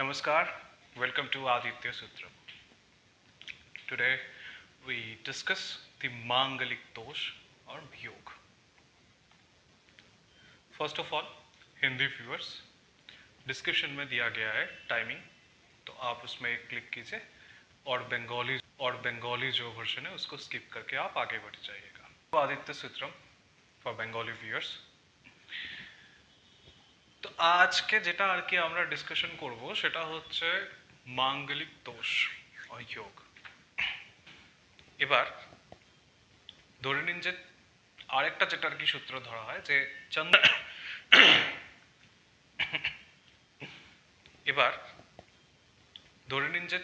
Namaskar, welcome to Aditya Sutra. Today we discuss the Mangalik Dosh or Yog. First of all, Hindi viewers description में दिया गया है timing, तो आप उसमें क्लिक कीजिए और बंगाली जो वर्जन है उसको स्किप करके आप आगे बढ़ जाइएगा. तो आदित्य सूत्रम फॉर बंगाली व्यूअर्स. তো আজকে যেটা আর কি আমরা ডিসকাশন করব সেটা হচ্ছে মাঙ্গলিক দোষ ও যোগ. এবার ধরে নিন যে আরেকটা যেটা আর কি সূত্র ধরা হয় যে চন্দ্র এবার ধরে নিন যে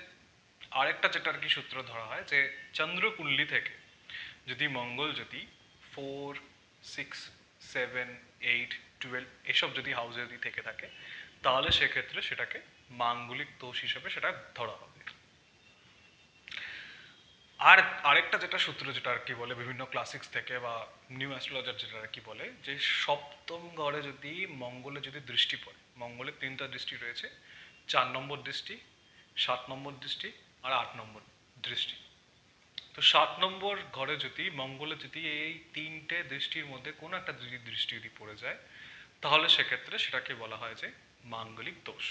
আরেকটা যেটা আর কি সূত্র ধরা হয় যে চন্দ্রকুণ্ডলী থেকে যদি মঙ্গল যদি 4, 6, 7, 8, 12 এসব যদি হাউসে যদি থেকে থাকে তাহলে সেক্ষেত্রে সেটাকে মাঙ্গলিক দোষ হিসেবে সেটা ধরা হবে. আর আরেকটা যেটা সূত্র যেটা আর কি বলে বিভিন্ন ক্লাসিক্স থেকে বা নিউ অ্যাস্ট্রোলজার যেটা আর কি বলে যে সপ্তম ঘরে যদি মঙ্গলে যদি দৃষ্টি পড়ে, মঙ্গলের 3টা দৃষ্টি রয়েছে, 4 নম্বর দৃষ্টি, 7 নম্বর দৃষ্টি আর 8 নম্বর দৃষ্টি. তো 7 নম্বর ঘরে যদি মঙ্গলে যদি এই 3টে দৃষ্টির মধ্যে কোনো একটা দৃষ্টি যদি পড়ে যায় তাহলে সেক্ষেত্রে সেটাকে বলা হয় যে মাঙ্গলিক দোষ.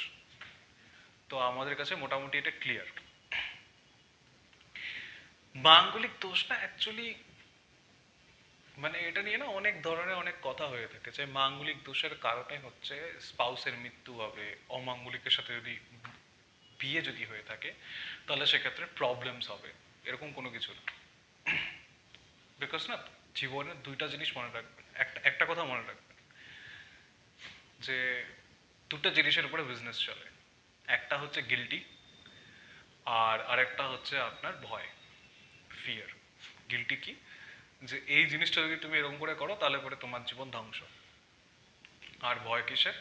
তো আমাদের কাছে মোটামুটি এটা ক্লিয়ার. মাঙ্গলিক দোষ না অ্যাকচুয়ালি মানে এটা নিয়ে না অনেক ধরনের অনেক কথা হয়ে থাকে যে মাঙ্গলিক দোষের কারণে হচ্ছে স্পাউসের মৃত্যু হবে, অমাঙ্গলিকের সাথে যদি বিয়ে যদি হয়ে থাকে তাহলে সেক্ষেত্রে প্রবলেমস হবে, এরকম কোনো কিছু না. বিকজ না জীবনে দুইটা জিনিস মনে রাখবেন, একটা কথা মনে রাখবেন যে দুটো জিনিসের উপরে বিজনেস চলে, একটা হচ্ছে গিল্টি আর আরেকটা হচ্ছে আপনার ভয়, ফিয়ার. গিল্টি কি? যে এই জিনিসটা যদি তুমি এরকম করে করো তাহলে পরে তোমার জীবন ধ্বংস. আর ভয় কিসের?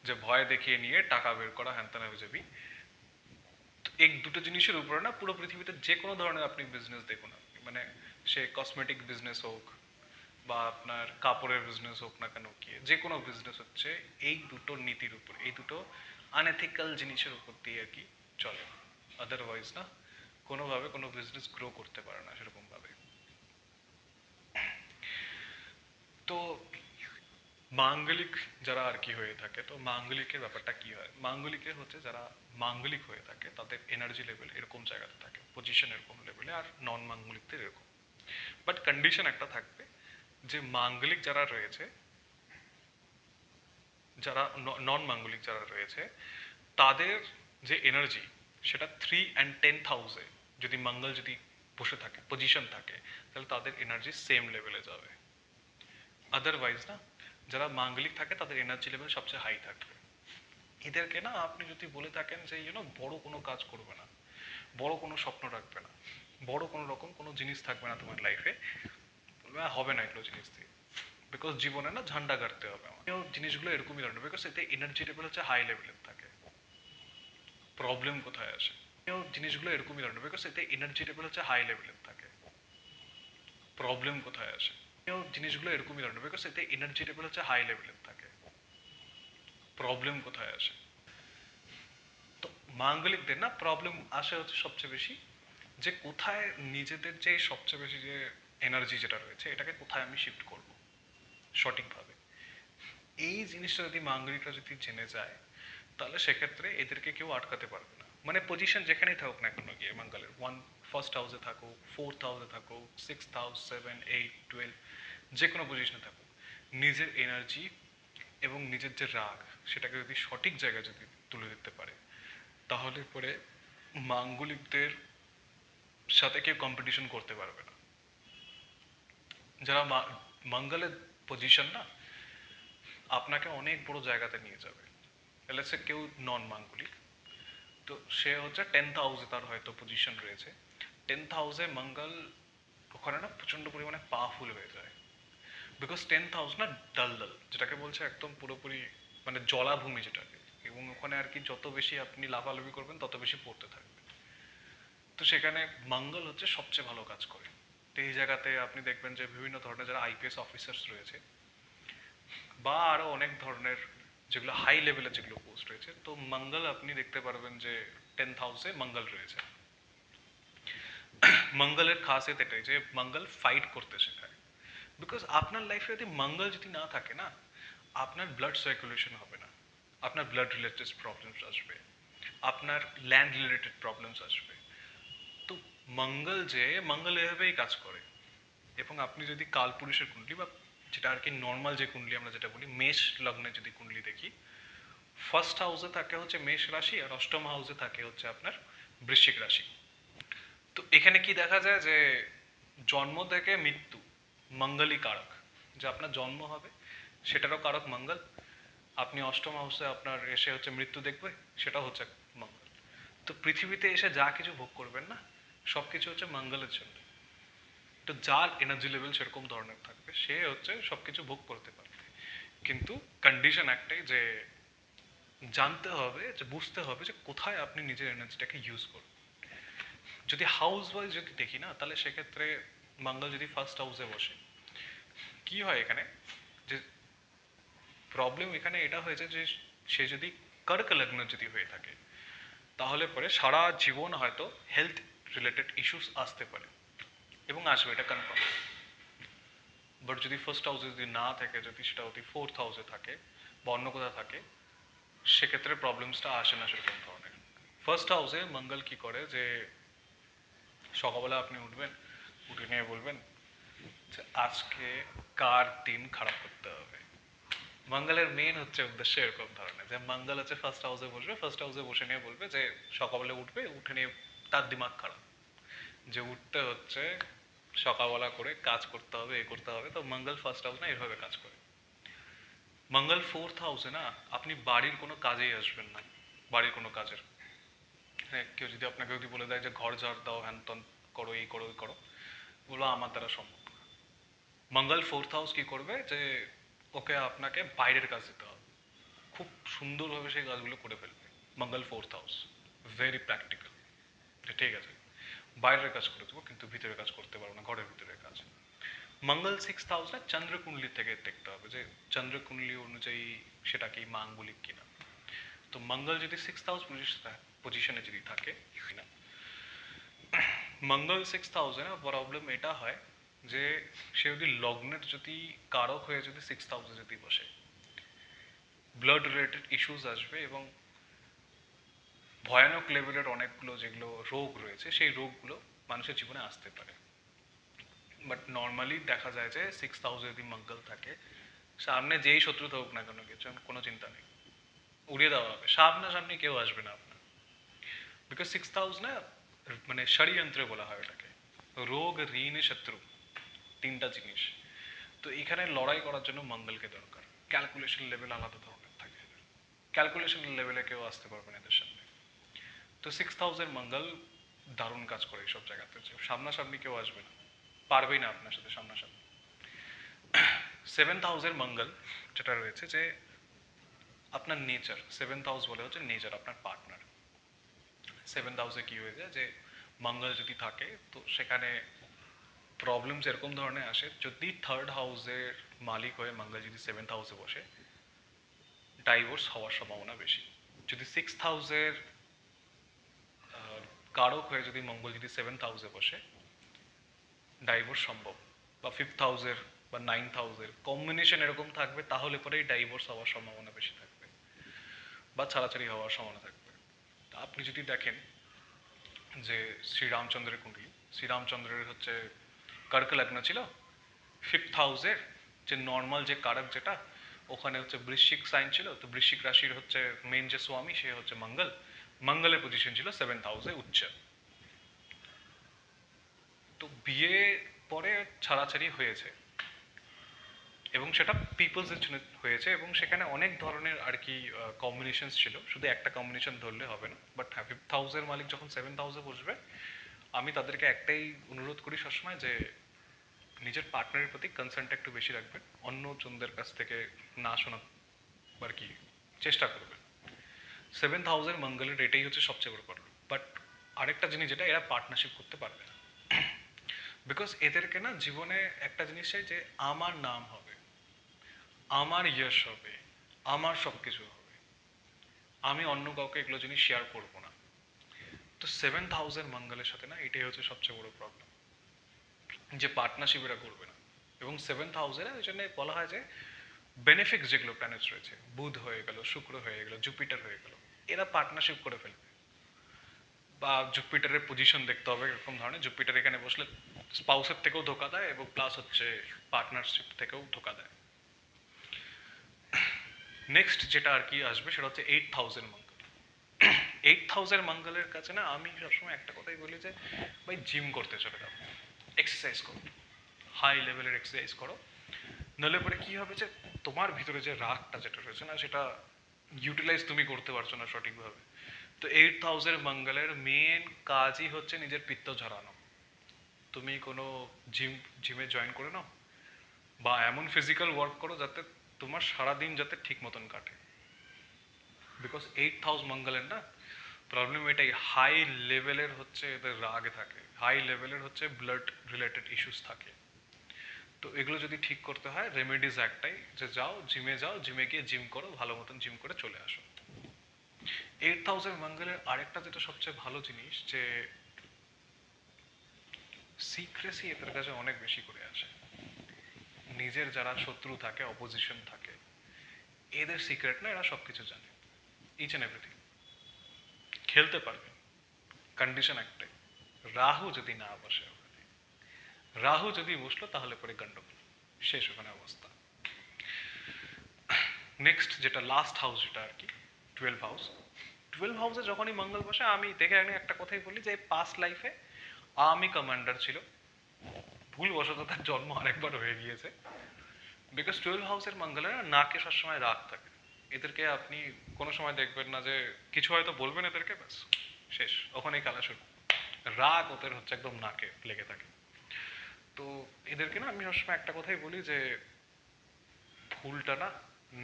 যে ভয় দেখিয়ে নিয়ে টাকা বের করা, হ্যান হয়ে যাবি. এই দুটো জিনিসের উপরে না পুরো পৃথিবীতে যে কোনো ধরনের আপনি বিজনেস দেখুন, আপনি মানে সে কসমেটিক বিজনেস হোক বা আপনার কাপড়ের বিজনেস হোক না কেন, কি যে কোনো বিজনেস হচ্ছে এই দুটো নীতির উপর, এই দুটো আনএথিক্যাল জিনিসের উপর দিয়ে আর কি চলে. আদারওয়াইজ না কোনোভাবে কোনো বিজনেস গ্রো করতে পারে না সেরকম ভাবে. তো মাঙ্গলিক যারা আর কি হয়ে থাকে, তো মাঙ্গলিকের ব্যাপারটা কি হয়, মাঙ্গলিকের হচ্ছে যারা মাঙ্গলিক হয়ে থাকে তাদের এনার্জি লেভেল এরকম জায়গাতে থাকে, পজিশন এরকম লেভেলে, আর নন মাঙ্গলিকদের এরকম. বাট কন্ডিশন একটা থাকবে যে মাঙ্গলিক যারা রয়েছে, যারা নন মাঙ্গলিক যারা রয়েছে তাদের যে এনার্জি সেটা 3 and 10 হাউসে যদি মঙ্গল যদি বসে থাকে, পজিশন থাকে, তাহলে তাদের এনার্জি সেম লেভেলে যাবে. আদারওয়াইজ না যারা মাঙ্গলিক থাকে তাদের এনার্জি লেভেল সবচেয়ে হাই থাকবে. এদেরকে না আপনি যদি বলে থাকেন যে বড় কোনো কাজ করবে না, বড় কোনো স্বপ্ন রাখবে না, বড় কোনো রকম কোনো জিনিস থাকবে না তোমার লাইফে, বলবে হবে না এগুলো জিনিস দিয়ে, বিকজ জীবনে না ঝান্ডা গাড়তে হবে আমার. জিনিসগুলো এরকমই ধরনের, বিকজ এতে এনার্জি লেভেল হচ্ছে হাই লেভেলের থাকে. প্রবলেম কোথায় আসে? জিনিসগুলো এরকমই ধরনের, বিকজ এতে এনার্জি লেভেল হচ্ছে হাই লেভেলের থাকে. প্রবলেম কোথায় আসে? জিনিসগুলো এরকমই ধরনের, বিকজ এতে এনার্জি লেভেল হচ্ছে হাই লেভেলের থাকে. প্রবলেম কোথায় আসে? তো মাঙ্গলিকদের না প্রবলেম আসে হচ্ছে সবচেয়ে বেশি যে কোথায় নিজেদের যে সবচেয়ে বেশি যে এনার্জি যেটা রয়েছে এটাকে কোথায় আমি শিফট করব সঠিকভাবে. এই জিনিসটা যদি মাঙ্গলিকরা যদি জেনে যায় তাহলে সেক্ষেত্রে এদেরকে কেউ আটকাতে পারবে না. মানে পজিশন যেখানেই থাকুক না কেন গিয়ে মঙ্গলের ফার্স্ট হাউসে থাকুক, 4th হাউসে থাকুক, 6th হাউস, 7, 8, 12 যে কোনো পজিশনে থাকুক, নিজের এনার্জি এবং নিজের যে রাগ সেটাকে যদি সঠিক জায়গায় যদি তুলে দিতে পারে তাহলে পরে মাঙ্গলিকদের সাথে কেউ কম্পিটিশন করতে পারবে না. যারা মঙ্গলের পজিশন না আপনাকে অনেক বড় জায়গাতে নিয়ে যাবে. সে কেউ নন মাঙ্গলিক, তো সে হচ্ছে 10th হাউসে তার হয়তো পজিশন রয়েছে, 10th হাউসে মঙ্গল ওখানে না প্রচন্ড পরিমাণে পাওয়ারফুল হয়ে যায়. বিকজ 10th হাউস না দলদল যেটাকে বলছে একদম পুরোপুরি মানে জলাভূমি যেটাকে, এবং ওখানে আর কি যত বেশি আপনি লাফালাফি করবেন তত বেশি পড়তে থাকবে. তো সেখানে মঙ্গল হচ্ছে সবচেয়ে ভালো কাজ করে. তো এই জায়গাতে আপনি দেখবেন যে বিভিন্ন ধরনের যারা আইপিএস অফিসার্স রয়েছে বা আরো অনেক ধরনের যেগুলো হাই লেভেলের যেগুলো পোস্ট রয়েছে, তো মঙ্গল আপনি দেখতে পারবেন যে 10th হাউসে মঙ্গল রয়েছে। মঙ্গলের খাসিয়ত এটাই যে মঙ্গল ফাইট করতে শেখায়। বিকজ আপনার লাইফে যদি মঙ্গল যদি না থাকে না, আপনার ব্লাড সার্কুলেশন হবে না, আপনার ব্লাড রিলেটেড প্রবলেমস আসবে, আপনার ল্যান্ড রিলেটেড প্রবলেমস আসবে। তো মঙ্গল এভাবেই কাজ করে। এবং আপনি যদি কালপুরুষের কুণ্ডলী বা যেটা আর কি নর্মাল যে কুণ্ডলী আমরা যেটা বলি মেষ লগ্নে যদি কুণ্ডলী দেখি, ফার্স্ট হাউসে থাকে হচ্ছে মেষ রাশি আর অষ্টম হাউসে থাকে হচ্ছে আপনার বৃশ্চিক রাশি। তো এখানে কি দেখা যায় যে জন্ম থেকে মৃত্যু মঙ্গলই কারক। যে আপনার জন্ম হবে সেটারও কারক মঙ্গল। আপনি অষ্টম হাউসে আপনার এসে হচ্ছে মৃত্যু দেখবে, সেটাও হচ্ছে মঙ্গল। তো পৃথিবীতে এসে যা কিছু ভোগ করবেন না, সব কিছু হচ্ছে মঙ্গলের জন্য। তো যার এনার্জি লেভেল সেরকম ধরনের থাকবে সে হচ্ছে সবকিছু ভোগ করতে পারবে। কিন্তু কন্ডিশন একটাই যে জানতে হবে, যে বুঝতে হবে যে কোথায় আপনি নিজের এনার্জিটাকে ইউজ করবেন। যদি হাউস ওয়াইজ যদি দেখি না, তাহলে সেক্ষেত্রে মঙ্গল যদি ফার্স্ট হাউসে বসে, কি হয় এখানে যে প্রবলেম এখানে এটা হয়েছে যে সে যদি কর্ক লগ্ন যদি হয়ে থাকে, তাহলে পরে সারা জীবন হয়তো হেলথ রিলেটেড ইস্যুস আসতে পারে এবং আসবে, এটা কনফার্ম। বাট যদি ফার্স্ট হাউসে যদি না থাকে, যদি সেটা যদি ফোর্থ হাউসে থাকে বা অন্য কোথাও থাকে, সেক্ষেত্রে প্রবলেমসটা আসে না সেরকম ধরনের। ফার্স্ট হাউসে মঙ্গল কি করে যে সকালবেলা আপনি উঠবেন, উঠে নিয়ে বলবেন যে আজকে কার দিন খারাপ করতে হবে। মঙ্গলের মেন হচ্ছে উদ্দেশ্য এরকম ধরনের যে মঙ্গল হচ্ছে ফার্স্ট হাউসে বসবে, ফার্স্ট হাউসে বসে নিয়ে বলবে যে সকালবেলা উঠবে, উঠে নিয়ে তার দিমাগ খারাপ যে উঠতে হচ্ছে, সকালবেলা করে কাজ করতে হবে, এ করতে হবে। তো মঙ্গল ফার্স্ট হাউস না এভাবে কাজ করে। মঙ্গল ফোর্থ হাউসে না আপনি বাড়ির কোনো কাজেই আসবেন না, বাড়ির কোনো কাজের। হ্যাঁ, কেউ যদি আপনাকে যদি বলে দেয় যে ঘর ঝাড় দাও, হ্যান ত্যান করো, এই করো ওই করো, বলবো আমার দ্বারা সম্ভব না। মঙ্গল ফোর্থ হাউস কি করবে যে ওকে আপনাকে বাইরের কাজ দিতে হবে, খুব সুন্দরভাবে সেই কাজগুলো করে ফেলবে। মঙ্গল ফোর্থ হাউস ভেরি প্র্যাকটিক্যাল, ঠিক আছে বাইরের কাজ করে দেবো কিন্তু ভিতরের কাজ করতে পারবো না, ঘরের ভিতরের কাজ। মঙ্গল সিক্স হাউসটা চন্দ্রকুণ্ডলী থেকে দেখতে হবে যে চন্দ্রকুণ্ডলী অনুযায়ী সেটা কি মাঙ্গলিক কিনা। তো মঙ্গল যদি সিক্স হাউস পজিশনে যদি থাকে না, মঙ্গল সিক্স হাউসে না প্রবলেম এটা হয় যে সে যদি লগ্নের যদি কারক হয়ে যদি সিক্স হাউসে যদি বসে, ব্লাড রিলেটেড ইস্যুস আসবে এবং ভয়ানক লেভেলের অনেকগুলো যেগুলো রোগ রয়েছে সেই রোগগুলো মানুষের জীবনে আসতে পারে। বাট নর্মালি দেখা যায় যে সিক্স হাউসে যদি মঙ্গল থাকে, সামনে যেই শত্রু থাকুক না কেন কিছু কোনো চিন্তা নেই, উড়িয়ে দেওয়া হবে, সামনাসামনি কেউ আসবে না আপনার। বিকজ সিক্স হাউস না মানে ষড়যন্ত্রে বলা হয় ওটাকে, রোগ ঋণ শত্রু তিনটা জিনিস। তো এখানে লড়াই করার জন্য মঙ্গলকে দরকার। ক্যালকুলেশন লেভেল আলাদা ধরনের থাকে, ক্যালকুলেশন লেভেলে কেউ আসতে পারবে না এদের সামনে। তো সিক্স হাউসের মঙ্গল দারুণ কাজ করে এইসব জায়গাতে, যে সামনাসামনি কেউ আসবে না, পারবেই না আপনার সাথে সামনাসামনি। সেভেন্থ হাউসের মঙ্গল যেটা রয়েছে যে আপনার নেচার, সেভেন্থ হাউস বলে হচ্ছে নেচার, আপনার পার্টনার। সেভেন্থ হাউসে কি হয়ে যায় যে মঙ্গল যদি থাকে তো সেখানে প্রবলেমস এরকম ধরনের আসে, যদি থার্ড হাউসের মালিক হয়ে মঙ্গল যদি সেভেন্থ হাউসে বসে, ডাইভোর্স হওয়ার সম্ভাবনা বেশি। যদি সিক্স হাউসের কারক হয়ে যদি মঙ্গল যদি সেভেন্থ হাউসে বসে, ডাইভোর্স সম্ভব। বা ফিফথ হাউসের বা নাইন্থ হাউসের কম্বিনেশন এরকম থাকবে, তাহলে পরেই ডাইভোর্স হওয়ার সম্ভাবনা বেশি থাকবে বা ছাড়াছাড়ি হওয়ার সম্ভাবনা থাকবে। আপনি যদি দেখেন যে শ্রীরামচন্দ্রের কুণ্ডলী, শ্রীরামচন্দ্রের হচ্ছে কর্ক লগ্ন ছিল, ফিফথ হাউসের যে নর্মাল যে কারক যেটা, ওখানে হচ্ছে বৃশ্চিক সাইন ছিল, তো বৃশ্চিক রাশির হচ্ছে মেন যে স্বামী সে হচ্ছে মঙ্গল, মঙ্গলের পজিশন ছিল সেভেন্থ হাউসে উচ্চ। তো বিয়ে পরে ছাড়াছাড়ি হয়েছে এবং সেটা পিপলসের জন্য হয়েছে এবং সেখানে অনেক ধরনের আর কি কম্বিনেশনস ছিল, শুধু একটা কম্বিনেশন ধরলে হবে না। বাট হ্যাঁ, ফিফথ হাউসের মালিক যখন সেভেন্থ হাউসে বসবে, আমি তাদেরকে একটাই অনুরোধ করি সবসময় যে নিজের পার্টনারের প্রতি কনসার্নটা একটু বেশি রাখবেন, অন্য জনদের কাছ থেকে না শোনা আর কি চেষ্টা করবেন। সেভেন্থ হাউসের মঙ্গলের এটাই হচ্ছে সবচেয়ে বড় প্রবলেম। বাট আরেকটা জিনিস যেটা, এরা পার্টনারশিপ করতে পারবে না। বিকজ এদেরকে না জীবনে একটা জিনিস চাই যে আমার নাম হবে, আমার ইয়শ হবে, আমার সব কিছু হবে, আমি অন্য কাউকে এগুলো জিনিস শেয়ার করবো না। তো 7,000 মঙ্গলের সাথে না এটাই হচ্ছে সবচেয়ে বড় প্রবলেম, যে পার্টনারশিপ এরা করবে না। এবং 7,000 ওই জন্য বলা হয় যে বেনিফিক্স যেগুলো প্ল্যানেটস রয়েছে, বুধ হয়ে গেল, শুক্র হয়ে গেল, জুপিটার হয়ে গেল, এরা পার্টনারশিপ করে ফেলবে। বা জুপিটারের পজিশন দেখতে হবে এরকম ধরনের, জুপিটার এখানে বসলে স্পাউসের থেকেও ধোকা দেয় এবং প্লাস হচ্ছে পার্টনারশিপ থেকেও ধোকা দেয়। নেক্সট যেটা আর কি আসবে সেটা হচ্ছে 8,000 মঙ্গল। 8,000 মঙ্গলের কাছে না আমি সবসময় একটা কথাই বলি যে ভাই জিম করতে চলে যাও, এক্সারসাইজ করো, হাই লেভেলের এক্সারসাইজ করো। নাহলে পরে কি হবে যে তোমার ভিতরে যে রাগটা যেটা রয়েছে না সেটা ইউটিলাইজ তুমি করতে পারছো না সঠিকভাবে। তো 8,000 মঙ্গলের মেন কাজই হচ্ছে নিজের পিত্ত ঝরানো। তুমি কোনো জিমে জয়েন করে নাও, বা এমন ফিজিক্যাল ওয়ার্ক করো যাতে তোমার সারাদিন যাতে ঠিক মতন কাটে। বিকজ 8,000 মঙ্গলের না প্রবলেম এটাই, হাই লেভেলের হচ্ছে এদের রাগ থাকে, হাই লেভেলের হচ্ছে ব্লাড রিলেটেড ইস্যুস থাকে। তো এগুলো যদি ঠিক করতে হয় রেমেডিজ একটাই, যে যাও জিমে গিয়ে জিম করো, ভালো মতন জিম করে চলে আসো। 8,000 মঙ্গলের আরেকটা যেটা সবচেয়ে ভালো জিনিস, যে সিক্রেসি এদের কাছে অনেক বেশি করে আসে। নিজের যারা শত্রু থাকে, অপোজিশন থাকে, এদের সিক্রেট না এরা সবকিছু জানে, ইচ এন্ড এভরিথিং। খেলতে পারবে, কন্ডিশন একটাই, রাহু যদি না বসে ওখানে। রাহু যদি বসলো তাহলে পরে গন্ডগোল, শেষ ওখানে অবস্থা। নেক্সট যেটা লাস্ট হাউস যেটা আর কি 12 হাউস। 12 হাউসে যখনই মঙ্গল বসে আমি দেখে একটা কথাই বলি যে পাস্ট লাইফে আর্মি কমান্ডার ছিল, ভুলবশত তার জন্ম আরেকবার হয়ে গিয়েছে। বিকজ 12 হাউসের মঙ্গলের নাকে সবসময় রাগ থাকে। এদেরকে আপনি কোনো সময় দেখবেন না যে কিছু হয়তো বলবেন এদেরকে, ব্যাস শেষ, ওখানেই খেলা শুরু। রাগ ওদের হচ্ছে একদম নাকে লেগে থাকে। তো এদেরকে না আমি সবসময় একটা কথাই বলি যে ভুলটা না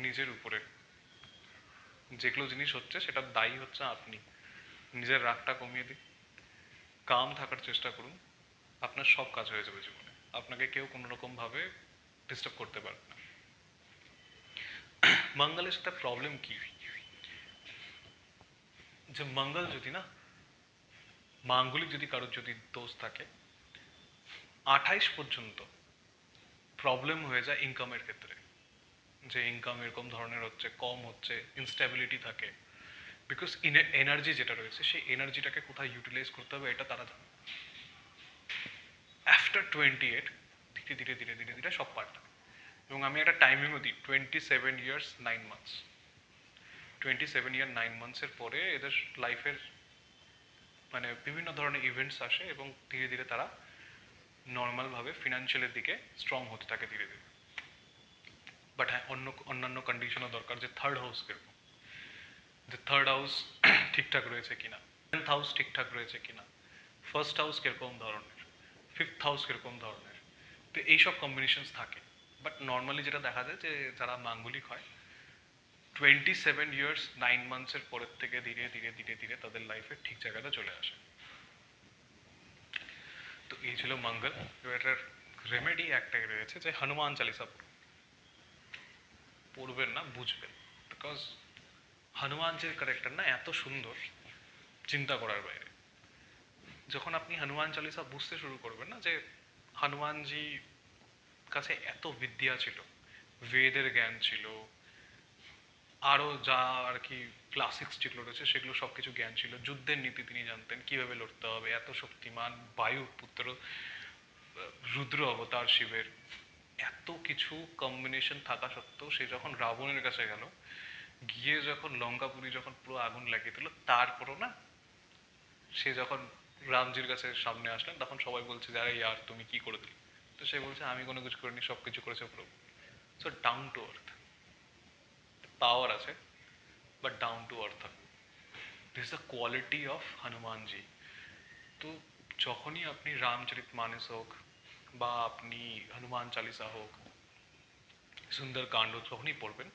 নিজের উপরে, যেগুলো জিনিস হচ্ছে সেটার দায়ী হচ্ছে আপনি। নিজের রাগটা কমিয়ে দিন, কাম থাকার চেষ্টা করুন, আপনার সব কাজ হয়ে যাবে জীবনে, আপনাকে কেউ কোনো রকম ভাবে ডিস্টার্ব করতে পারবে না। মঙ্গলের সাথে প্রবলেম কি, যে মঙ্গল যদি না, মাঙ্গলিক যদি কারোর যদি দোষ থাকে, 28 পর্যন্ত প্রবলেম হয়ে যায় ইনকামের ক্ষেত্রে, যে ইনকাম এরকম ধরনের হচ্ছে, কম হচ্ছে, ইনস্টেবিলিটি থাকে। বিকজ এনার্জি যেটা রয়েছে সেই এনার্জিটাকে কোথায় ইউটিলাইজ করতে হবে এটা তারা জানে। আফটার 28 ধীরে ধীরে ধীরে ধীরে ধীরে সব পাল্টা। এবং আমি একটা টাইমিংও দিই, 27 years 9 months। 27 year 9 monthsের পরে এদের লাইফের মানে বিভিন্ন ধরনের ইভেন্টস আসে এবং ধীরে ধীরে তারা নর্মালভাবে ফিনান্সিয়ালের দিকে স্ট্রং হতে থাকে ধীরে ধীরে। বাট হ্যাঁ, অন্যান্য কন্ডিশনও দরকার, যে থার্ড হাউস কিরকম, যে থার্ড হাউস ঠিকঠাক রয়েছে কিনা, 10th হাউস ঠিকঠাক রয়েছে কিনা, ফার্স্ট হাউস কিরকম ধরনের, ফিফথ হাউস কিরকম ধরনের। তো এইসব কম্বিনেশনস থাকে। বাট নর্মালি যেটা দেখা যায় যে যারা মাঙ্গলিক হয় 27 years 9 monthsের পরের থেকে ধীরে ধীরে ধীরে ধীরে তাদের লাইফে ঠিক জায়গাটা চলে আসে। তো এই ছিল মঙ্গল। এবার এটার রেমেডি একটাই রয়েছে, যে হনুমান চালিসা পড়বেন না, বুঝবেন। বিকজ হনুমানজির ক্যারেক্টার না এত সুন্দর, চিন্তা করার বাইরে। যখন আপনি হনুমান চালিসা বুঝতে শুরু করবেন না, যে হনুমানজি কাছে এত বিদ্যা ছিল, বেদের জ্ঞান ছিল, আরো যা আর কি ক্লাসিক্স যেগুলো রয়েছে সেগুলো সবকিছু জ্ঞান ছিল, যুদ্ধের নীতি তিনি জানতেন, কিভাবে লড়তে হবে, এত শক্তিমান বায়ু পুত্র, রুদ্র অবতার শিবের, এত কিছু কম্বিনেশন থাকা সত্ত্বেও সে যখন রাবণের কাছে গেল, গিয়ে যখন লঙ্কাপুরি যখন পুরো আগুন লাগিয়ে দিল, তারপরও না সে যখন রামজির কাছে সামনে আসলেন তখন সবাই বলছে যে আরে ইয়ার তুমি কি করে দিলে। তো সে বলছে আমি কোনো কিছু করিনি, সব কিছু করেছে প্রভু। সো ডাউন টু আর্থ, পাওয়ার আছে but down to earth. This the quality of Hanumanji. তো যখনই আপনি রামচরিত মানস হোক বা আপনি হনুমান চালিসা হোক, সুন্দর কাণ্ড যখনই পড়বেন,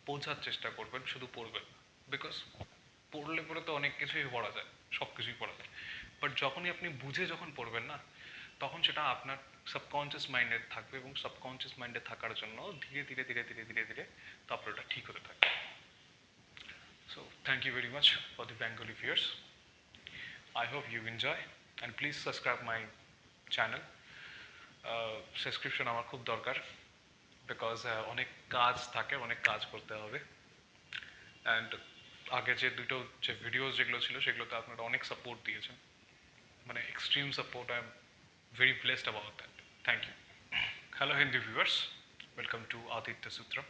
বোঝার চেষ্টা করবেন, শুধু পড়বেন না। বিকজ পড়লে তো অনেক কিছুই পড়া যায়, সব কিছুই পড়া যায়। বাট যখনই আপনি বুঝে যখন পড়বেন না, তখন সেটা আপনার সাবকনসিয়াস মাইন্ডে থাকবে এবং সাবকনসিয়াস মাইন্ডে থাকার জন্য ধীরে ধীরে ধীরে ধীরে ধীরে ধীরে তারপর ওটা ঠিক হতে থাকবে। So thank you very much for the Bengali viewers. I hope you enjoy and please subscribe my channel. Subscription আমার খুব দরকার, বিকজ অনেক কাজ থাকে, অনেক কাজ করতে হবে। অ্যান্ড আগে যে দুটো যে ভিডিওস যেগুলো ছিল সেগুলোতে আপনারা অনেক সাপোর্ট দিয়েছেন, মানে extreme support. I am very blessed about that. Thank you. Hello Hindi viewers, welcome to Aditya Sutra.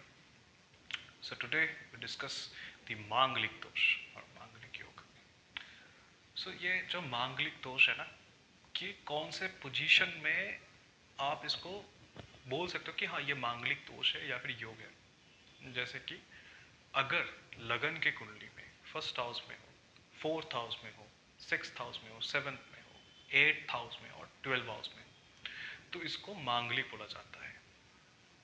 So today we discuss the Manglik dosh or Manglik yoga. So ये जो मांगलिक दोष है ना, कि कौन से पोजीशन में आप इसको बोल सकते हो कि हाँ ये मांगलिक दोष है या फिर योग है। जैसे कि अगर लगन के कुंडली में फर्स्ट हाउस में हो, फोर्थ हाउस में हो, सिक्स्थ हाउस में हो, सेवन्थ में हो, एट्थ हाउस में और 12 हाउस में, तो इसको मांगलिक बोला जाता है।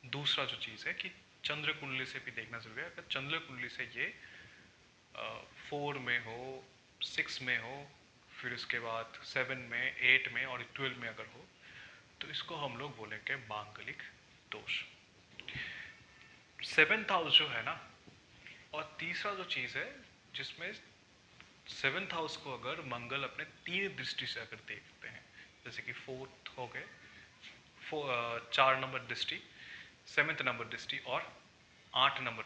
दूसरा जो चीज़ है कि चंद्र कुंडली से भी देखना जरूरी है। अगर चंद्र कुंडली से ये 4 में हो, 6 में हो, फिर उसके बाद 7 में, 8 में और 12 में अगर हो, तो इसको हम लोग बोलेंगे मांगलिक दोष। 7th हाउस जो है ना, और तीसरा जो चीज़ है जिसमें 7th हाउस को अगर मंगल अपने 3 दृष्टि से अगर देखते हैं, जैसे कि 4th हो गए, 4 नंबर दृष्टि, 7th नंबर दृष्टि और 8 नंबर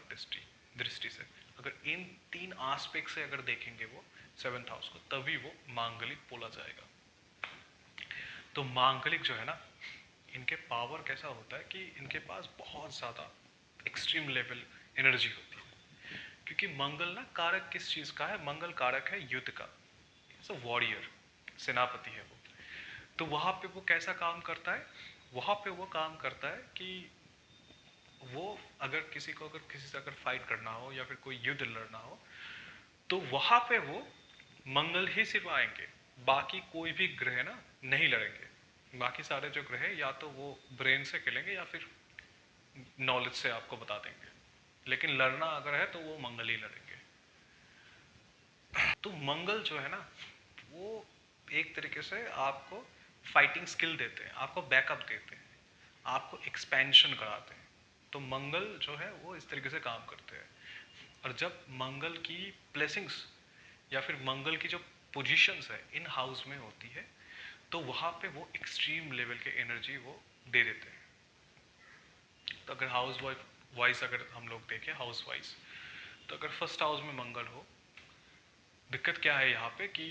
दृष्टि से अगर इन 3 आस्पेक्ट से अगर देखेंगे वो 7th हाउस को, तभी वो मांगलिक बोला जाएगा। तो मांगलिक जो है ना, इनके पावर कैसा होता है कि इनके पास बहुत ज़्यादा एक्सट्रीम लेवल एनर्जी होती है। क्योंकि मंगल ना कारक किस चीज़ का है? मंगल कारक है युद्ध का। इट्स अ वॉरियर, सेनापति है वो। तो वहाँ पे वो कैसा काम करता है? वहाँ पे वो काम करता है कि वो अगर किसी से अगर फाइट करना हो या फिर कोई युद्ध लड़ना हो, तो वहाँ पे वो मंगल ही सिर्फ आएंगे, बाकी कोई भी ग्रह ना नहीं लड़ेंगे। बाकी सारे जो ग्रह या तो वो ब्रेन से खेलेंगे या फिर नॉलेज से आपको बता देंगे, लेकिन लड़ना अगर है तो वो मंगल ही लड़ेंगे। तो मंगल जो है ना, वो एक तरीके से आपको फाइटिंग स्किल देते हैं, आपको बैकअप देते हैं, आपको एक्सपेंशन कराते हैं। तो मंगल जो है वो इस तरीके से काम करते हैं। और जब मंगल की ब्लेसिंग्स या फिर मंगल की जो पोजीशंस है इन हाउस में होती है, तो वहाँ पे वो एक्सट्रीम लेवल के एनर्जी वो दे देते हैं। तो अगर हाउस वाइज अगर हम लोग देखें हाउस वाइज, तो अगर फर्स्ट हाउस में मंगल हो, दिक्कत क्या है यहाँ पे कि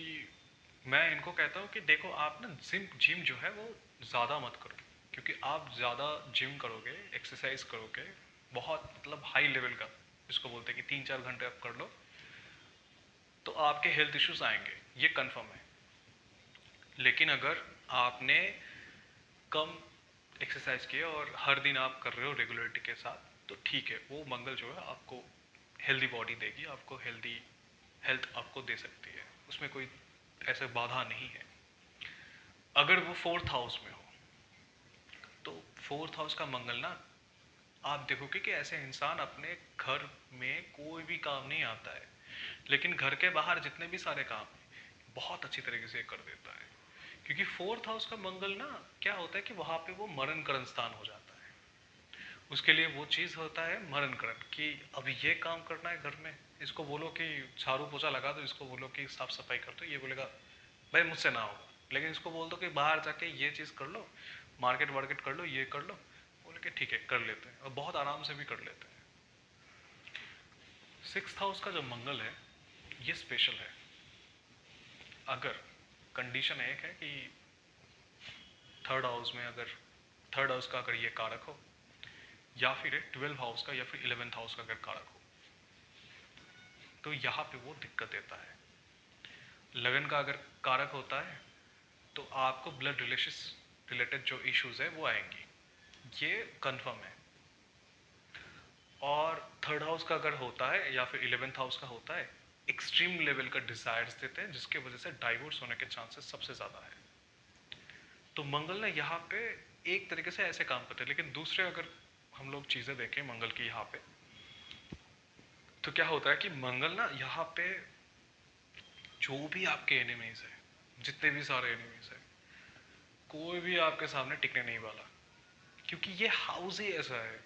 मैं इनको कहता हूँ कि देखो आप ना जिम जो है वो ज़्यादा मत करो, क्योंकि आप ज़्यादा जिम करोगे, एक्सरसाइज करोगे, बहुत मतलब हाई लेवल का, इसको बोलते हैं कि 3-4 घंटे आप कर लो, तो आपके हेल्थ इश्यूज आएंगे, ये कंफर्म है। लेकिन अगर आपने कम एक्सरसाइज किया और हर दिन आप कर रहे हो रेगुलरिटी के साथ, तो ठीक है, वो मंगल जो है आपको हेल्दी बॉडी देगी, आपको हेल्दी हेल्थ आपको दे सकती है, उसमें कोई ऐसे बाधा नहीं है। अगर वो 4th हाउस में हो, तो 4th हाउस का मंगल ना, आप देखोगे कि ऐसे इंसान अपने घर में कोई भी काम नहीं आता है, लेकिन घर के बाहर जितने भी सारे काम हैं बहुत अच्छी तरीके से कर देता है। क्योंकि 4th हाउस का मंगल ना क्या होता है कि वहाँ पे वो मरण करण स्थान हो जाता है। उसके लिए वो चीज़ होता है मरण करण, कि अभी ये काम करना है घर में, इसको बोलो कि झाड़ू पोछा लगा दो, इसको बोलो कि साफ सफाई कर दो, ये बोलेगा भाई मुझसे ना होगा। लेकिन इसको बोल दो कि बाहर जाके ये चीज़ कर लो, मार्केट वार्केट कर लो, ये कर लो, बोले कि ठीक है कर लेते हैं, और बहुत आराम से भी कर लेते हैं। 6th हाउस का जो मंगल है ये स्पेशल है। अगर कंडीशन एक है कि 3rd हाउस में अगर 3rd हाउस का अगर ये कारक हो, या फिर 12 हाउस का या फिर 11th हाउस का अगर कारक हो, तो यहाँ पे वो दिक्कत देता है। लगन का अगर कारक होता है तो आपको ब्लड रिलेटेड जो इश्यूज है वो आएंगी, ये कंफर्म है। और 3rd हाउस का अगर होता है या फिर 11th हाउस का होता है, एक्सट्रीम लेवल का डिजायर्स देते हैं, जिसके वजह से डाइवोर्स होने के चांसेस सबसे ज़्यादा है। तो मंगल ना यहाँ पे एक तरीके से ऐसे काम करते हैं। लेकिन दूसरे अगर हम लोग चीज़ें देखें मंगल की यहाँ पे, तो क्या होता है कि मंगल ना यहाँ पे जो भी आपके एनिमीज है, जितने भी सारे एनिमीज है, कोई भी आपके सामने टिकने नहीं वाला, क्योंकि ये हाउस ही ऐसा है।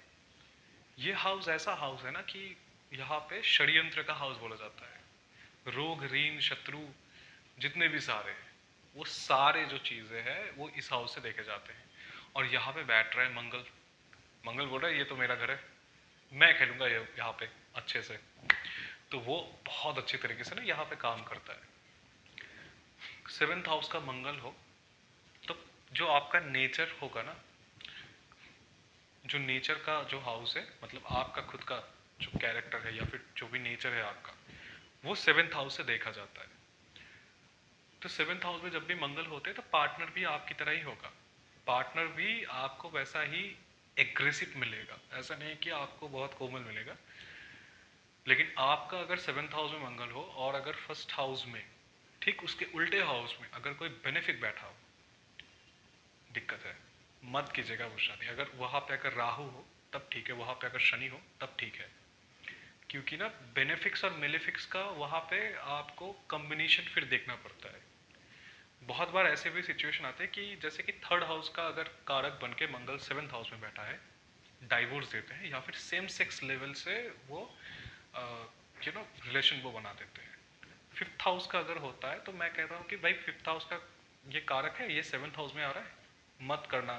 ये हाउस ऐसा हाउस है ना कि यहाँ पे षड्यंत्र का हाउस बोला जाता है। रोग रीन शत्रु जितने भी सारे हैं, वो सारे जो चीजें हैं वो इस हाउस से देखे जाते हैं। और यहाँ पे बैठ रहा है मंगल। मंगल बोल रहा है ये तो मेरा घर है, मैं खेलूंगा ये यहाँ पे अच्छे से। तो वो बहुत अच्छी तरीके से ना यहाँ पे काम करता है। सेवेंथ हाउस का मंगल हो तो जो आपका नेचर होगा ना, जो नेचर का जो हाउस है, मतलब आपका खुद का जो कैरेक्टर है या फिर जो भी नेचर है आपका, वो सेवेंथ हाउस से देखा जाता है। तो सेवेंथ हाउस में जब भी मंगल होते हैं तो पार्टनर भी आपकी तरह ही होगा। पार्टनर भी आपको वैसा ही एग्रेसिव मिलेगा, ऐसा नहीं कि आपको बहुत कोमल मिलेगा। लेकिन आपका अगर सेवेंथ हाउस में मंगल हो और अगर फर्स्ट हाउस में ठीक उसके उल्टे हाउस में अगर कोई बेनिफिक बैठा हो, दिक्कत है। मत कीजिएगा वो शादी। अगर वहां पे अगर राहु हो तब ठीक है, वहां पे अगर शनि हो तब ठीक है। क्योंकि ना बेनिफिक्स और मेलेफिक्स का वहां पे आपको कॉम्बिनेशन फिर देखना पड़ता है। बहुत बार ऐसे भी सिचुएशन आते हैं कि जैसे कि थर्ड हाउस का अगर कारक बन के मंगल सेवेंथ हाउस में बैठा है, डाइवोर्स देते हैं या फिर सेम सेक्स लेवल से वो रिलेशन वो बना देते हैं। फिफ्थ हाउस का अगर होता है तो मैं कह रहा हूँ कि भाई फिफ्थ हाउस का ये कारक है, ये सेवेंथ हाउस में आ रहा है, मत करना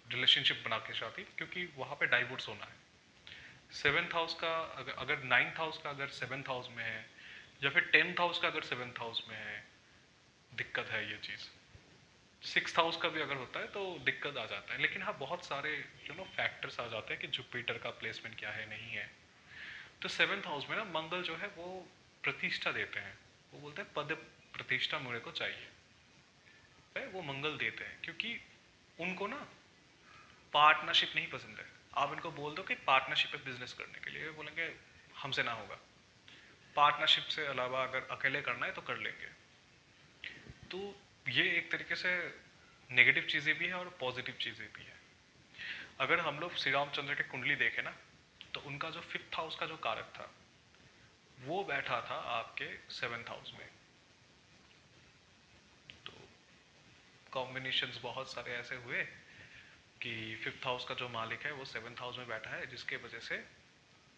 रिलेशनशिप बना के शादी, क्योंकि वहाँ पे डाइवोर्स होना है। सेवेंथ हाउस का अगर नाइन्थ हाउस का अगर सेवेंथ हाउस में है या फिर टेंथ हाउस का अगर सेवेंथ हाउस में है, दिक्कत है ये चीज़। सिक्स हाउस का भी अगर होता है तो दिक्कत आ जाता है। लेकिन हाँ बहुत सारे फैक्टर्स आ जाते हैं कि जुपिटर का प्लेसमेंट क्या है नहीं है। तो सेवेंथ हाउस में ना मंगल जो है वो प्रतिष्ठा देते हैं। वो बोलते हैं पद प्रतिष्ठा मेरे को चाहिए है, वो मंगल देते हैं। क्योंकि उनको ना पार्टनरशिप नहीं पसंद है। आप इनको बोल दो कि पार्टनरशिप पे बिजनेस करने के लिए, ये बोलेंगे हमसे ना होगा। पार्टनरशिप से अलावा अगर अकेले करना है तो कर लेंगे। तो ये एक तरीके से नेगेटिव चीज़ें भी है और पॉजिटिव चीज़ें भी है। अगर हम लोग श्री रामचंद्र के कुंडली देखें ना, तो उनका जो फिफ्थ हाउस का जो कारक था वो बैठा था आपके सेवेंथ हाउस में। तो कॉम्बिनेशंस बहुत सारे ऐसे हुए कि फिफ्थ हाउस का जो मालिक है वो सेवेंथ हाउस में बैठा है, जिसके वजह से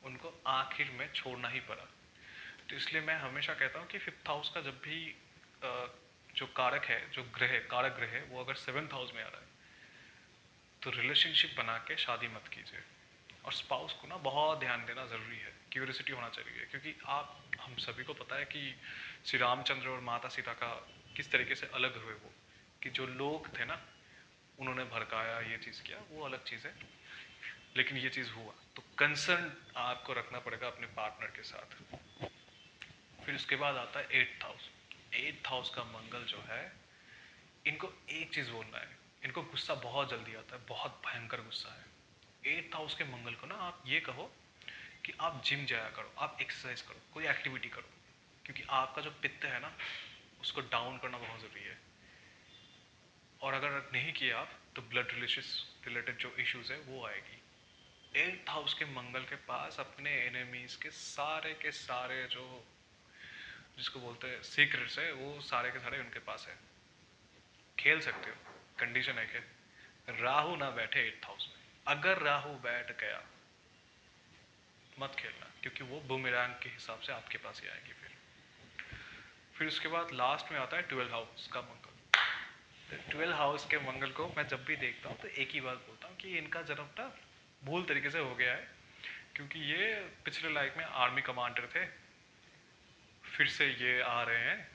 उनको आखिर में छोड़ना ही पड़ा। तो इसलिए मैं हमेशा कहता हूँ कि फिफ्थ हाउस का जब भी जो कारक है, जो ग्रह कारक ग्रह है, वो अगर सेवेंथ हाउस में आ रहा है तो रिलेशनशिप बना के शादी मत कीजिए। और स्पाउस को ना बहुत ध्यान देना ज़रूरी है, क्यूरियोसिटी होना चाहिए। क्योंकि आप हम सभी को पता है कि श्री रामचंद्र और माता सीता का किस तरीके से अलग हुए वो, कि जो लोग थे ना उन्होंने भड़काया, ये चीज़ किया, वो अलग चीज़ है। लेकिन ये चीज़ हुआ तो कंसर्न आपको रखना पड़ेगा अपने पार्टनर के साथ। फिर उसके बाद आता है एट्थ हाउस। एट्थ हाउस का मंगल जो है, इनको एक चीज़ बोलना है, इनको गुस्सा बहुत जल्दी आता है, बहुत भयंकर गुस्सा है। एट्थ हाउस के मंगल को ना आप ये कहो कि आप जिम जाया करो, आप एक्सरसाइज करो, कोई एक्टिविटी करो। क्योंकि आपका जो पित्त है ना उसको डाउन करना बहुत ज़रूरी है। और अगर नहीं किया आप तो ब्लड रिलेटेड जो इश्यूज है वो आएगी। एट्थ हाउस के मंगल के पास अपने एनिमीज के सारे जो जिसको बोलते हैं सीक्रेट्स है, वो सारे के सारे उनके पास है। खेल सकते हो, कंडीशन है कि राहु ना बैठे एट्थ हाउस में। अगर राहु बैठ गया मत खेलना, क्योंकि वो बुमेरैंग के हिसाब से आपके पास ही आएगी। फिर उसके बाद लास्ट में आता है ट्वेल्थ हाउस का मंगल। ट्वेल्थ हाउस के मंगल को मैं जब भी देखता हूँ तो एक ही बात बोलता हूँ कि इनका जन्म ना भूल तरीके से हो गया है। क्योंकि ये पिछले लाइफ में आर्मी कमांडर थे, फिर से ये आ रहे हैं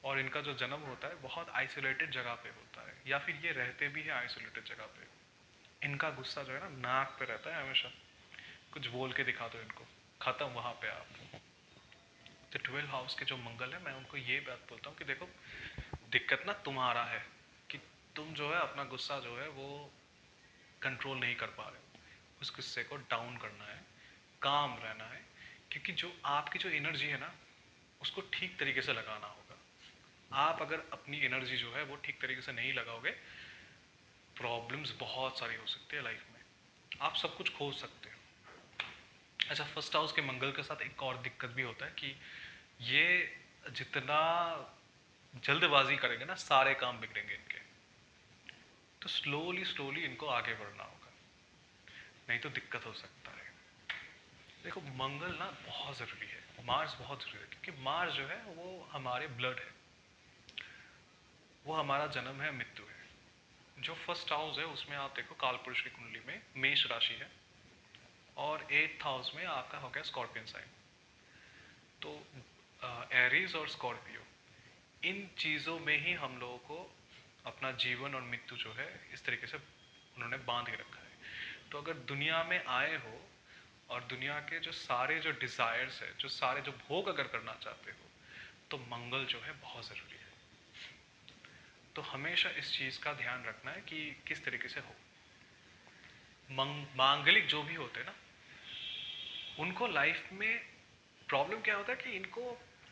और इनका जो जन्म होता है बहुत आइसोलेटेड जगह पे होता है, या फिर ये रहते भी हैं आइसोलेटेड जगह पे। इनका गुस्सा जो है ना नाक पे रहता है हमेशा। कुछ बोल के दिखा दो इनको, खत्म वहां पे आप। तो ट्वेल्व हाउस के जो मंगल है, मैं उनको ये बात बोलता हूँ कि देखो दिक्कत ना तुम्हारा है कि तुम जो है अपना गुस्सा जो है वो कंट्रोल नहीं कर पा रहे हो। उस गुस्से को डाउन करना है, काम रहना है। क्योंकि जो आपकी जो एनर्जी है ना उसको ठीक तरीके से लगाना होगा। आप अगर अपनी एनर्जी जो है वो ठीक तरीके से नहीं लगाओगे, प्रॉब्लम्स बहुत सारी हो सकती है लाइफ में, आप सब कुछ खो सकते हो। अच्छा, फर्स्ट हाउस के मंगल के साथ एक और दिक्कत भी होता है कि ये जितना जल्दबाजी करेंगे ना सारे काम बिगड़ेंगे इनके। तो स्लोली स्लोली इनको आगे बढ़ना होगा, नहीं तो दिक्कत हो सकता है। देखो मंगल ना बहुत ज़रूरी है, मार्स बहुत ज़रूरी है, क्योंकि मार्स जो है वो हमारे ब्लड है, वो हमारा जन्म है, मृत्यु है। जो फर्स्ट हाउस है उसमें आप देखो कालपुरुष की कुंडली में मेष राशि है, और एट्थ हाउस में आपका हो गया स्कॉर्पियन साइन। तो एरीज और स्कॉर्पियो, इन चीज़ों में ही हम लोगों को अपना जीवन और मृत्यु जो है इस तरीके से उन्होंने बांध के रखा है। तो अगर दुनिया में आए हो और दुनिया के जो सारे जो डिज़ायर्स है, जो सारे जो भोग अगर करना चाहते हो, तो मंगल जो है बहुत ज़रूरी है। तो हमेशा इस चीज़ का ध्यान रखना है कि किस तरीके से हो। मांगलिक जो भी होते हैं ना, उनको लाइफ में प्रॉब्लम क्या होता है कि इनको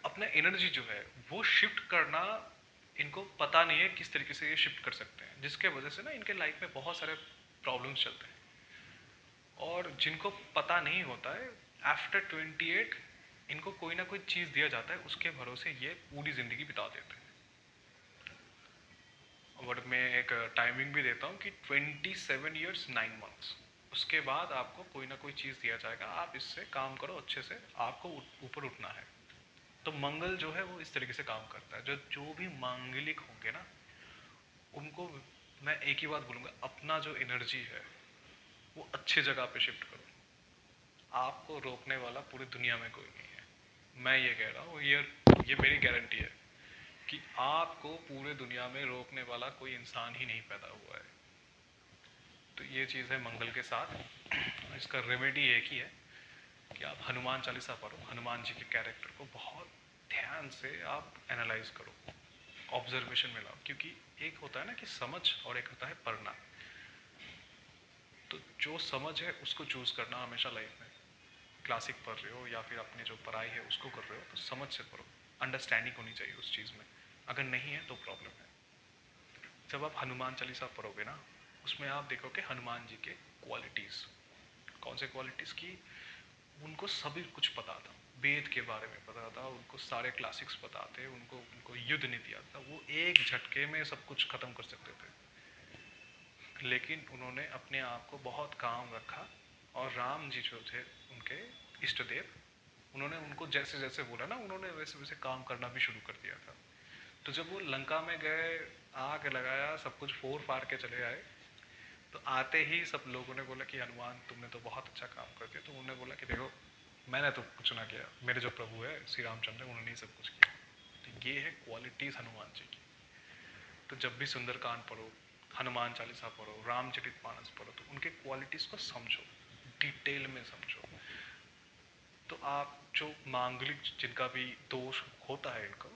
अपना एनर्जी जो है वो शिफ्ट करना इनको पता नहीं है किस तरीके से ये शिफ्ट कर सकते हैं, जिसके वजह से ना इनके लाइफ में बहुत सारे प्रॉब्लम्स चलते हैं। और जिनको पता नहीं होता है, आफ्टर 28 इनको कोई ना कोई चीज़ दिया जाता है, उसके भरोसे ये पूरी ज़िंदगी बिता देते हैं। और मैं एक टाइमिंग भी देता हूँ कि 27 ईयर्स 9 मंथ्स, उसके बाद आपको कोई ना कोई चीज़ दिया जाएगा, आप इससे काम करो अच्छे से, आपको ऊपर उठना है। तो मंगल जो है वो इस तरीके से काम करता है। जो जो भी मांगलिक होंगे ना, उनको मैं एक ही बात बोलूँगा, अपना जो एनर्जी है वो अच्छी जगह पे शिफ्ट करो। आपको रोकने वाला पूरी दुनिया में कोई नहीं है। मैं ये कह रहा हूँ, ये मेरी गारंटी है कि आपको पूरे दुनिया में रोकने वाला कोई इंसान ही नहीं पैदा हुआ है। तो ये चीज़ है मंगल के साथ। इसका रेमेडी एक ही है कि आप हनुमान चालीसा पढ़ो, हनुमान जी के कैरेक्टर को बहुत ध्यान से आप एनालाइज करो, ऑब्जर्वेशन में लाओ। क्योंकि एक होता है ना कि समझ, और एक होता है पढ़ना। तो जो समझ है उसको चूज करना हमेशा लाइफ में। क्लासिक पढ़ रहे हो या फिर अपनी जो पढ़ाई है उसको कर रहे हो, तो समझ से पढ़ो, अंडरस्टैंडिंग होनी चाहिए उस चीज़ में। अगर नहीं है तो प्रॉब्लम है। जब आप हनुमान चालीसा पढ़ोगे ना, उसमें आप देखोगे हनुमान जी के क्वालिटीज़। कौन से क्वालिटीज़ की? उनको सभी कुछ पता था, वेद के बारे में पता था उनको, सारे क्लासिक्स पता थे उनको, उनको युद्ध नीति आता था, वो एक झटके में सब कुछ खत्म कर सकते थे। लेकिन उन्होंने अपने आप को बहुत काम रखा, और राम जी जो थे उनके इष्ट देव, उन्होंने उनको जैसे जैसे बोला ना, उन्होंने वैसे वैसे काम करना भी शुरू कर दिया था। तो जब वो लंका में गए, आग लगाया, सब कुछ फोड़ फाड़ के चले आए, तो आते ही सब लोगों ने बोला कि हनुमान तुमने तो बहुत अच्छा काम कर दिया। तो उन्होंने बोला कि देखो मैंने तो कुछ ना किया, मेरे जो प्रभु है श्री रामचंद्र, उन्होंने ही सब कुछ किया। तो ये है क्वालिटीज़ हनुमान जी की। तो जब भी सुंदरकांड पढ़ो, हनुमान चालीसा पढ़ो, रामचरितमानस पढ़ो, तो उनके क्वालिटीज़ को समझो, डिटेल में समझो। तो आप जो मांगलिक जिनका भी दोष होता है इनको,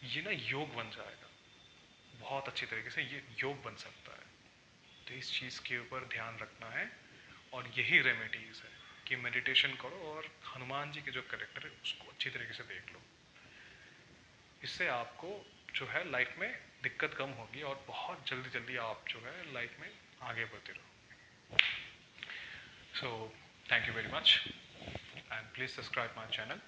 ये ना योग बन जाएगा, बहुत अच्छी तरीके से ये योग बन सकता है। तो इस चीज़ के ऊपर ध्यान रखना है, और यही रेमेडीज है कि मेडिटेशन करो और हनुमान जी के जो करेक्टर है उसको अच्छी तरीके से देख लो। इससे आपको जो है लाइफ में दिक्कत कम होगी, और बहुत जल्दी जल्दी आप जो है लाइफ में आगे बढ़ते रहो। So thank you very much, and please subscribe my channel.